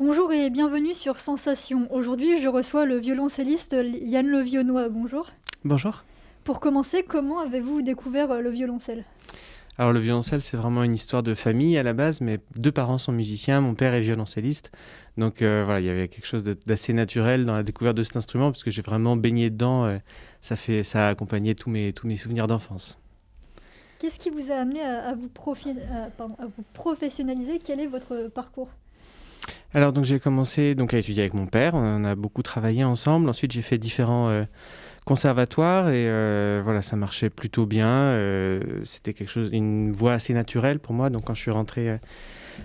Bonjour et bienvenue sur Sensation. Aujourd'hui, je reçois le violoncelliste Yann Le Vionnois. Bonjour. Bonjour. Pour commencer, comment avez-vous découvert le violoncelle? Alors le violoncelle, c'est vraiment une histoire de famille à la base. Mes deux parents sont musiciens, mon père est violoncelliste. Donc voilà, il y avait quelque chose d'assez naturel dans la découverte de cet instrument, parce que j'ai vraiment baigné dedans. Ça a accompagné tous mes souvenirs d'enfance. Qu'est-ce qui vous a amené à vous professionnaliser? Quel est votre parcours? Alors donc j'ai commencé à étudier avec mon père, on a beaucoup travaillé ensemble. Ensuite j'ai fait différents conservatoires et voilà, ça marchait plutôt bien. C'était une voie assez naturelle pour moi. Donc quand je suis rentré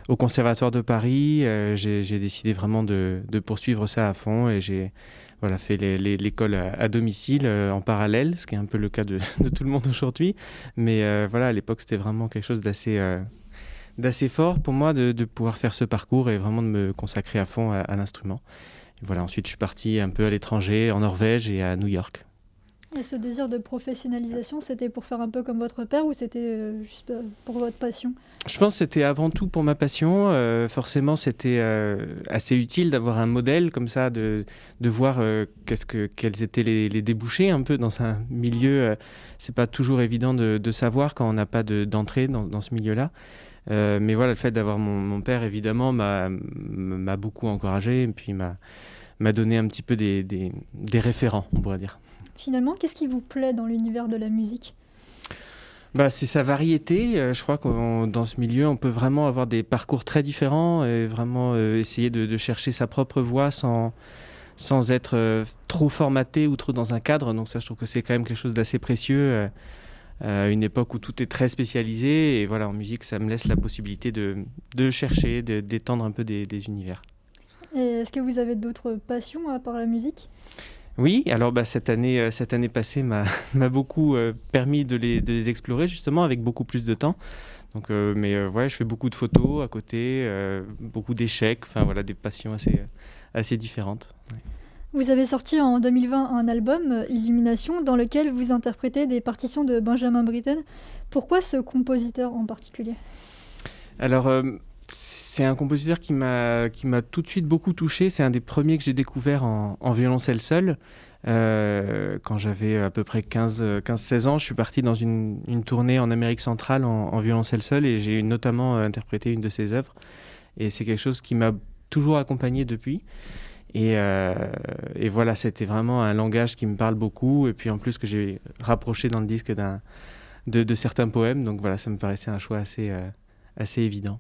au Conservatoire de Paris, j'ai décidé vraiment de poursuivre ça à fond et j'ai voilà, fait l'école à domicile en parallèle, ce qui est un peu le cas de tout le monde aujourd'hui. Mais voilà, à l'époque, c'était vraiment quelque chose d'assez fort pour moi de pouvoir faire ce parcours et vraiment de me consacrer à fond à l'instrument. Et voilà, ensuite, je suis parti un peu à l'étranger, en Norvège et à New York. Et ce désir de professionnalisation, c'était pour faire un peu comme votre père ou c'était juste pour votre passion? Je pense que c'était avant tout pour ma passion. Forcément, c'était assez utile d'avoir un modèle comme ça, de voir quels étaient les débouchés un peu dans un milieu. C'est pas toujours évident de savoir quand on n'a pas d'entrée dans ce milieu-là. Mais voilà, le fait d'avoir mon père, évidemment, m'a beaucoup encouragé et puis m'a donné un petit peu des référents, on pourrait dire. Finalement, qu'est-ce qui vous plaît dans l'univers de la musique? Bah, c'est sa variété. Je crois que dans ce milieu, on peut vraiment avoir des parcours très différents et vraiment essayer de chercher sa propre voie sans être trop formaté ou trop dans un cadre. Donc ça, je trouve que c'est quand même quelque chose d'assez précieux à une époque où tout est très spécialisé. Et voilà, en musique, ça me laisse la possibilité de chercher, d'étendre un peu des univers. Et est-ce que vous avez d'autres passions à part la musique? Oui, alors bah, cette année passée m'a beaucoup permis de les explorer justement avec beaucoup plus de temps. Donc, ouais, je fais beaucoup de photos à côté, beaucoup d'échecs, enfin voilà, des passions assez différentes. Ouais. Vous avez sorti en 2020 un album, Illumination, dans lequel vous interprétez des partitions de Benjamin Britten. Pourquoi ce compositeur en particulier? Alors, c'est un compositeur qui m'a tout de suite beaucoup touché. C'est un des premiers que j'ai découvert en violoncelle seul. Quand j'avais à peu près 15-16 ans, je suis parti dans une tournée en Amérique centrale en violoncelle seul et j'ai notamment interprété une de ses œuvres. Et c'est quelque chose qui m'a toujours accompagné depuis. Et voilà, c'était vraiment un langage qui me parle beaucoup. Et puis en plus que j'ai rapproché dans le disque de certains poèmes. Donc voilà, ça me paraissait un choix assez évident.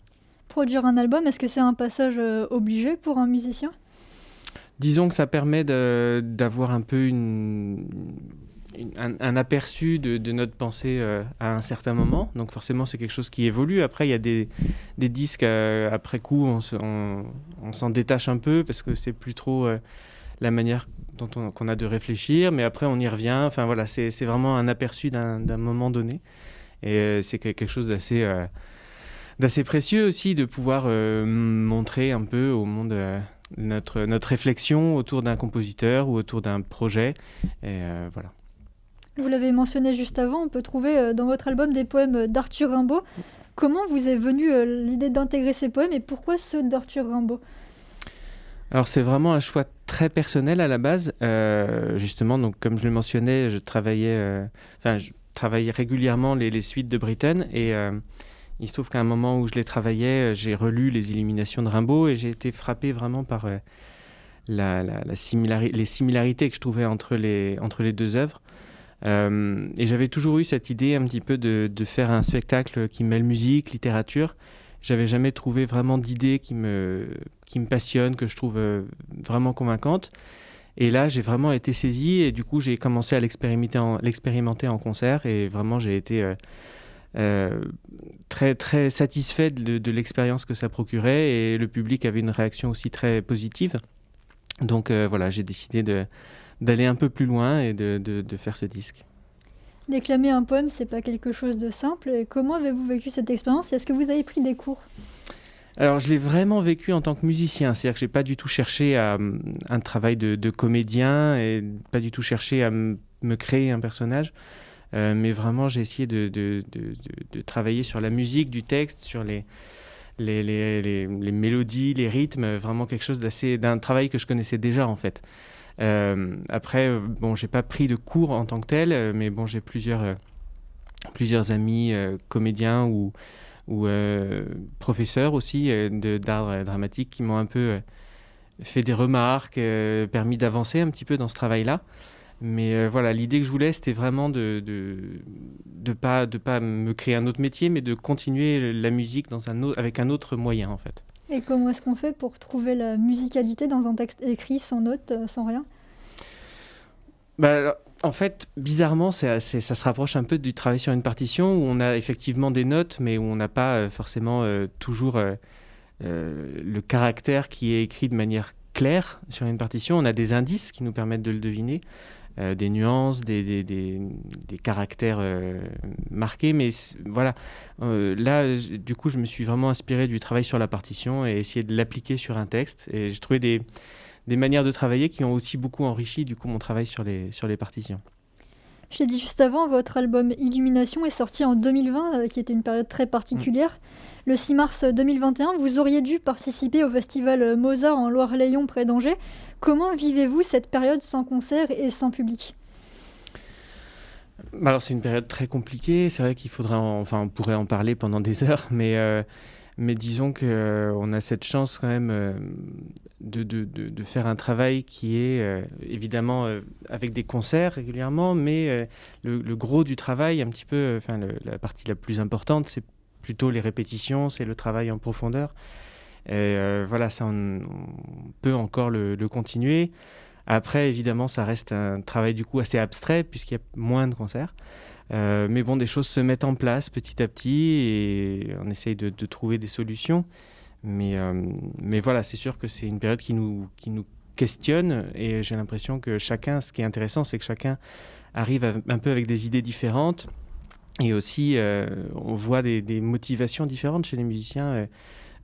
Produire un album, est-ce que c'est un passage obligé pour un musicien? Disons que ça permet d'avoir un peu un aperçu de notre pensée à un certain moment. Donc forcément, c'est quelque chose qui évolue. Après, il y a des disques, après coup, on s'en détache un peu parce que c'est plus trop la manière qu'on a de réfléchir. Mais après, on y revient. Enfin voilà, c'est vraiment un aperçu d'un moment donné. Et c'est quelque chose d'assez précieux aussi de pouvoir montrer un peu au monde notre réflexion autour d'un compositeur ou autour d'un projet. Et voilà. Vous l'avez mentionné juste avant, on peut trouver dans votre album des poèmes d'Arthur Rimbaud. Comment vous est venue l'idée d'intégrer ces poèmes et pourquoi ceux d'Arthur Rimbaud? Alors c'est vraiment un choix très personnel à la base. Justement, donc comme je le mentionnais, je travaillais régulièrement les suites de Britten et il se trouve qu'à un moment où je les travaillais, j'ai relu les Illuminations de Rimbaud et j'ai été frappé vraiment par les similarités que je trouvais entre les deux œuvres. Et j'avais toujours eu cette idée un petit peu de faire un spectacle qui mêle musique, littérature. J'avais jamais trouvé vraiment d'idée qui me passionne, que je trouve vraiment convaincante. Et là, j'ai vraiment été saisi et du coup, j'ai commencé à l'expérimenter en concert et vraiment, j'ai été très, très satisfait de l'expérience que ça procurait et le public avait une réaction aussi très positive. Donc voilà, j'ai décidé d'aller un peu plus loin et de faire ce disque. Déclamer un poème, c'est pas quelque chose de simple. Et comment avez-vous vécu cette expérience? Est-ce que vous avez pris des cours? Alors, je l'ai vraiment vécu en tant que musicien. C'est-à-dire que j'ai pas du tout cherché un travail de comédien et pas du tout cherché à me créer un personnage. Mais vraiment, j'ai essayé de travailler sur la musique du texte, sur les mélodies, les rythmes, vraiment quelque chose d'un travail que je connaissais déjà en fait. Après, bon, j'ai pas pris de cours en tant que tel, mais bon, j'ai plusieurs amis comédiens ou professeurs aussi d'art dramatique qui m'ont un peu fait des remarques, permis d'avancer un petit peu dans ce travail-là. Mais voilà, l'idée que je voulais, c'était vraiment de pas me créer un autre métier, mais de continuer la musique avec un autre moyen, en fait. Et comment est-ce qu'on fait pour trouver la musicalité dans un texte écrit, sans notes, sans rien? Bah, alors, en fait, bizarrement, ça se rapproche un peu du travail sur une partition où on a effectivement des notes, mais où on n'a pas forcément toujours le caractère qui est écrit de manière claire sur une partition. On a des indices qui nous permettent de le deviner. Des nuances, des caractères marqués. Mais voilà, là, du coup, je me suis vraiment inspiré du travail sur la partition et essayé de l'appliquer sur un texte. Et j'ai trouvé des manières de travailler qui ont aussi beaucoup enrichi, du coup, mon travail sur les partitions. Je l'ai dit juste avant, votre album Illumination est sorti en 2020, qui était une période très particulière. Le 6 mars 2021, vous auriez dû participer au festival Mozart en Loire-Layon près d'Angers. Comment vivez-vous cette période sans concert et sans public? Alors, c'est une période très compliquée. C'est vrai qu'il faudrait, on pourrait en parler pendant des heures, mais disons qu'on a cette chance quand même de faire un travail qui est évidemment avec des concerts régulièrement, mais le gros du travail, un petit peu, la partie la plus importante, c'est plutôt les répétitions, c'est le travail en profondeur. Et voilà, ça, on peut encore le continuer. Après, évidemment, ça reste un travail du coup assez abstrait puisqu'il y a moins de concerts. Mais bon, des choses se mettent en place petit à petit et on essaye de trouver des solutions. Mais voilà, c'est sûr que c'est une période qui nous questionne et j'ai l'impression que chacun, ce qui est intéressant, c'est que chacun arrive un peu avec des idées différentes et aussi on voit des motivations différentes chez les musiciens.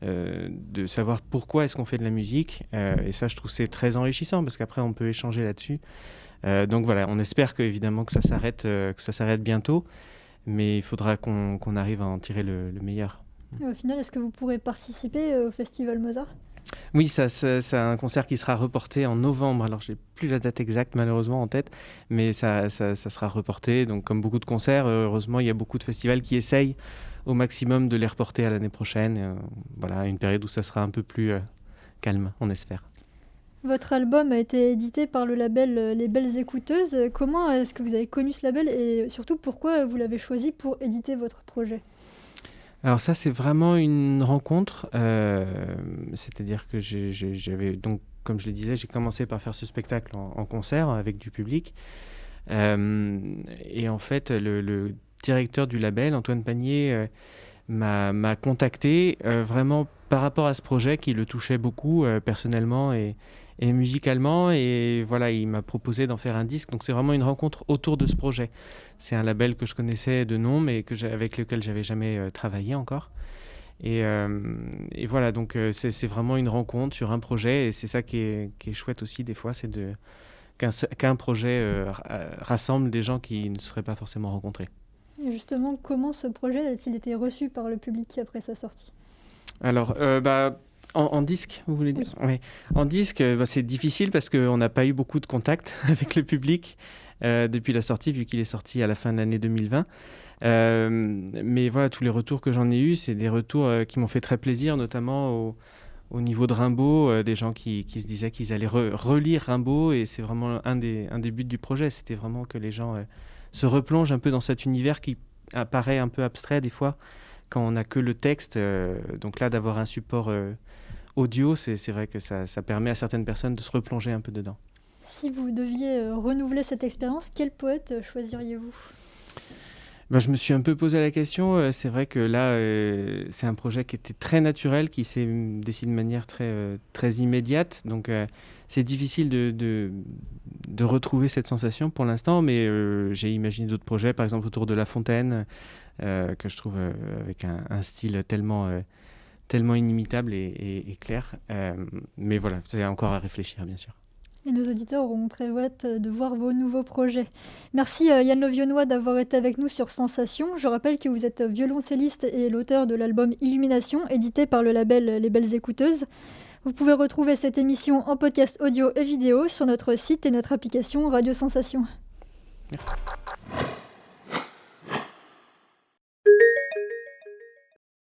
De savoir pourquoi est-ce qu'on fait de la musique et ça je trouve c'est très enrichissant parce qu'après on peut échanger là-dessus donc voilà, on espère évidemment que ça s'arrête bientôt, mais il faudra qu'on arrive à en tirer le meilleur. Et au final, est-ce que vous pourrez participer au festival Mozart? Oui, c'est un concert qui sera reporté en novembre. Alors, j'ai plus la date exacte malheureusement en tête, mais ça sera reporté. Donc, comme beaucoup de concerts, heureusement, il y a beaucoup de festivals qui essayent au maximum de les reporter à l'année prochaine. Voilà, une période où ça sera un peu plus calme, on espère. Votre album a été édité par le label Les Belles Écouteuses. Comment est-ce que vous avez connu ce label et surtout pourquoi vous l'avez choisi pour éditer votre projet? Alors ça, c'est vraiment une rencontre. C'est-à-dire que j'avais donc, comme je le disais, j'ai commencé par faire ce spectacle en concert avec du public. Et en fait, le directeur du label, Antoine Panier, m'a contacté vraiment par rapport à ce projet qui le touchait beaucoup personnellement et musicalement. Et voilà, il m'a proposé d'en faire un disque. Donc c'est vraiment une rencontre autour de ce projet. C'est un label que je connaissais de nom, mais avec lequel j'avais jamais travaillé encore. Et voilà, donc c'est vraiment une rencontre sur un projet. Et c'est ça qui est chouette aussi des fois, c'est qu'un projet rassemble des gens qui ne seraient pas forcément rencontrés. Et justement, comment ce projet a-t-il été reçu par le public après sa sortie? Alors, en disque, vous voulez dire? Oui. Ouais. En disque, c'est difficile parce qu'on n'a pas eu beaucoup de contact avec le public depuis la sortie, vu qu'il est sorti à la fin de l'année 2020. Mais voilà, tous les retours que j'en ai eus, c'est des retours qui m'ont fait très plaisir, notamment au niveau de Rimbaud, des gens qui se disaient qu'ils allaient relire Rimbaud, et c'est vraiment un des buts du projet. C'était vraiment que les gens se replongent un peu dans cet univers qui apparaît un peu abstrait des fois, quand on n'a que le texte. Donc là, d'avoir un support audio, c'est vrai que ça permet à certaines personnes de se replonger un peu dedans. Si vous deviez renouveler cette expérience, quel poète choisiriez-vous? Je me suis un peu posé la question. C'est vrai que là, c'est un projet qui était très naturel, qui s'est dessiné de manière très immédiate. Donc, c'est difficile de retrouver cette sensation pour l'instant, mais j'ai imaginé d'autres projets, par exemple autour de La Fontaine, que je trouve avec un style tellement inimitable et clair. Mais voilà, c'est encore à réfléchir, bien sûr. Et nos auditeurs auront très hâte de voir vos nouveaux projets. Merci Yann Le Vionnois d'avoir été avec nous sur Sensation. Je rappelle que vous êtes violoncelliste et l'auteur de l'album Illumination, édité par le label Les Belles Écouteuses. Vous pouvez retrouver cette émission en podcast audio et vidéo sur notre site et notre application Radio Sensation. Merci.